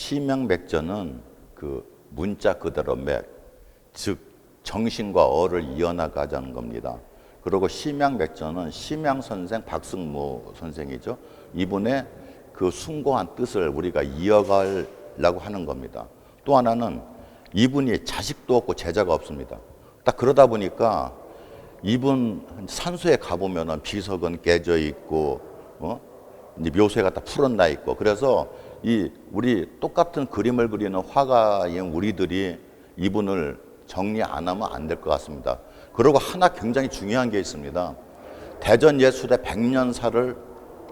시명백전은 그 문자 그대로 맥, 즉 정신과 어를 이어나가자는 겁니다. 그리고 심양백전은 심양 선생 박승무 선생이죠. 이분의 그 숭고한 뜻을 우리가 이어가려고 하는 겁니다. 또 하나는 이분이 자식도 없고 제자가 없습니다. 딱 그러다 보니까 이분 산소에 가보면은 비석은 깨져 있고, 이제 묘세가 다 풀어나 있고, 그래서 우리 똑같은 그림을 그리는 화가인 우리들이 이분을 정리 안 하면 안 될 것 같습니다. 그리고 하나 굉장히 중요한 게 있습니다. 대전예술의 100년사를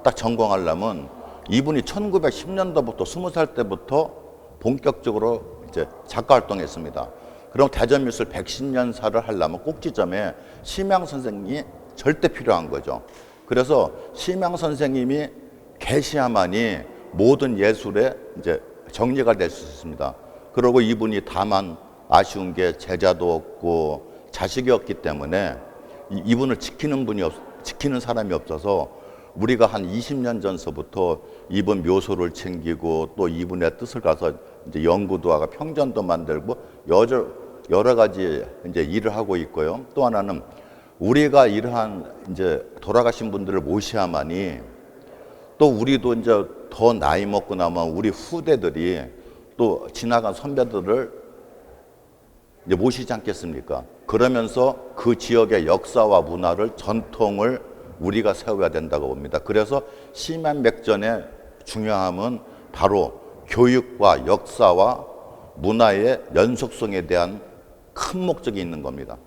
딱 전공하려면 이분이 1910년도부터 20살 때부터 본격적으로 이제 작가 활동했습니다. 그럼 대전예술 110년사를 하려면 꼭지점에 심양 선생님이 절대 필요한 거죠. 그래서 심양 선생님이 계셔야만이 모든 예술에 이제 정리가 될 수 있습니다. 그리고 이분이 다만 아쉬운 게 제자도 없고 자식이 없기 때문에 이분을 지키는 사람이 없어서 우리가 한 20년 전서부터 이분 묘소를 챙기고 또 이분의 뜻을 가서 이제 연구도 하고 평전도 만들고 여러 가지 이제 일을 하고 있고요. 또 하나는 우리가 이러한 이제 돌아가신 분들을 모셔야만이 또 우리도 이제 더 나이 먹고 나면 우리 후대들이 또 지나간 선배들을 이제 모시지 않겠습니까? 그러면서 그 지역의 역사와 문화를 전통을 우리가 세워야 된다고 봅니다. 그래서 심양백전의 중요함은 바로 교육과 역사와 문화의 연속성에 대한 큰 목적이 있는 겁니다.